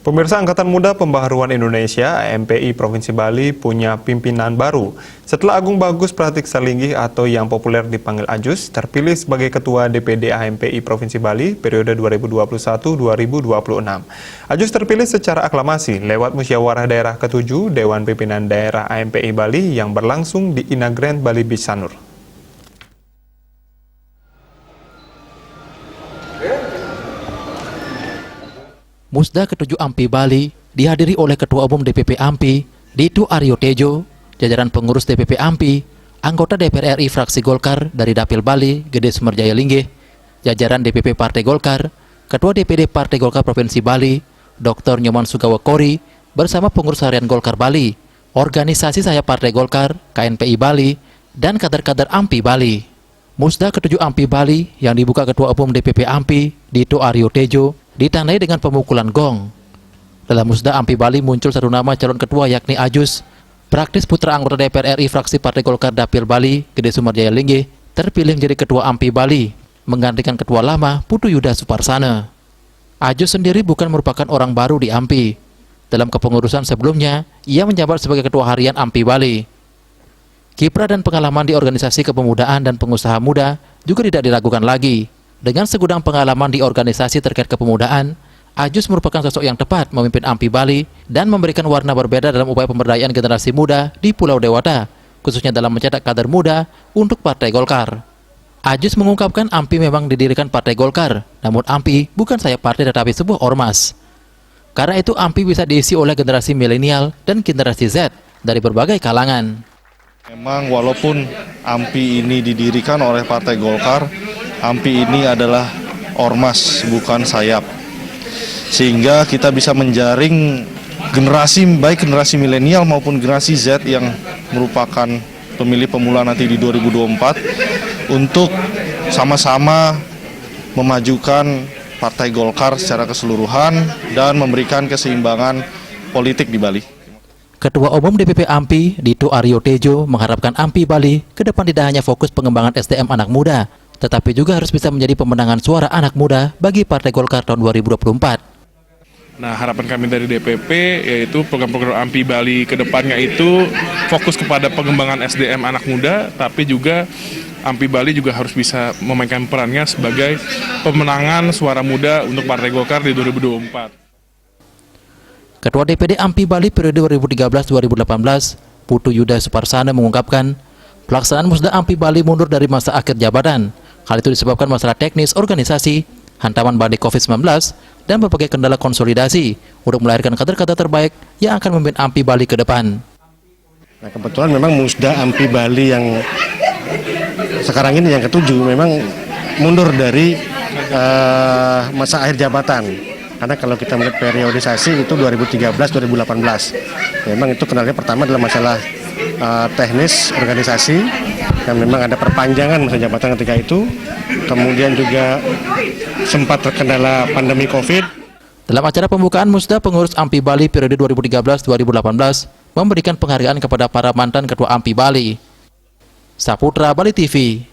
Pemirsa Angkatan Muda Pembaharuan Indonesia (AMPI) Provinsi Bali punya pimpinan baru. Setelah Agung Bagus Pratiksa Linggih atau yang populer dipanggil Ajus terpilih sebagai Ketua DPD AMPI Provinsi Bali periode 2021-2026. Ajus terpilih secara aklamasi lewat musyawarah daerah ke-7 Dewan Pimpinan Daerah AMPI Bali yang berlangsung di Inagrand Bali Beach Sanur. Musda ke-7 AMPI Bali dihadiri oleh Ketua Umum DPP AMPI, Dito Aryo Tejo, jajaran pengurus DPP AMPI, anggota DPR RI fraksi Golkar dari Dapil Bali, Gede Sumerjaya Linggih, jajaran DPP Partai Golkar, Ketua DPD Partai Golkar Provinsi Bali, Dr. Nyoman Sugawakori, bersama pengurus harian Golkar Bali, organisasi sayap Partai Golkar, KNPI Bali, dan kader-kader AMPI Bali. Musda ke-7 AMPI Bali yang dibuka Ketua Umum DPP AMPI, Dito Aryo Tejo, ditandai dengan pemukulan gong. Dalam musda AMPI Bali muncul satu nama calon ketua yakni Ajus. Praktis putra anggota DPR RI fraksi Partai Golkar Dapil Bali, Gede Sumerjaya Linggih, terpilih menjadi ketua AMPI Bali, menggantikan ketua lama Putu Yuda Suparsana. Ajus sendiri bukan merupakan orang baru di AMPI. Dalam kepengurusan sebelumnya, ia menjabat sebagai ketua harian AMPI Bali. Kiprah dan pengalaman di organisasi kepemudaan dan pengusaha muda juga tidak diragukan lagi. Dengan segudang pengalaman di organisasi terkait kepemudaan, Ajus merupakan sosok yang tepat memimpin AMPI Bali dan memberikan warna berbeda dalam upaya pemberdayaan generasi muda di Pulau Dewata, khususnya dalam mencetak kader muda untuk Partai Golkar. Ajus mengungkapkan AMPI memang didirikan Partai Golkar, namun AMPI bukan sayap partai tetapi sebuah ormas. Karena itu AMPI bisa diisi oleh generasi milenial dan generasi Z dari berbagai kalangan. Memang walaupun AMPI ini didirikan oleh Partai Golkar, AMPI ini adalah ormas, bukan sayap. Sehingga kita bisa menjaring generasi, baik generasi milenial maupun generasi Z yang merupakan pemilih pemula nanti di 2024 untuk sama-sama memajukan Partai Golkar secara keseluruhan dan memberikan keseimbangan politik di Bali. Ketua Umum DPP AMPI, Dito Aryo Tejo, mengharapkan AMPI Bali ke depan tidak hanya fokus pengembangan SDM anak muda, tetapi juga harus bisa menjadi pemenangan suara anak muda bagi Partai Golkar tahun 2024. Nah, harapan kami dari DPP yaitu program-program AMPI Bali ke depannya itu fokus kepada pengembangan SDM anak muda, tapi juga AMPI Bali juga harus bisa memainkan perannya sebagai pemenangan suara muda untuk Partai Golkar di 2024. Ketua DPD AMPI Bali periode 2013-2018, Putu Yuda Suparsana mengungkapkan, pelaksanaan musda AMPI Bali mundur dari masa akhir jabatan. Hal itu disebabkan masalah teknis organisasi, hantaman badai COVID-19, dan berbagai kendala konsolidasi untuk melahirkan kader-kader terbaik yang akan memimpin AMPI Bali ke depan. Nah, kebetulan memang musda AMPI Bali yang sekarang ini yang ke-7 memang mundur dari masa akhir jabatan. Karena kalau kita melihat periodisasi itu 2013-2018. Memang itu kendalanya pertama adalah masalah teknis organisasi yang memang ada perpanjangan masa jabatan ketika itu. Kemudian juga sempat terkendala pandemi COVID. Dalam acara pembukaan musda pengurus AMPI Bali periode 2013-2018 memberikan penghargaan kepada para mantan ketua AMPI Bali. Saputra Bali TV.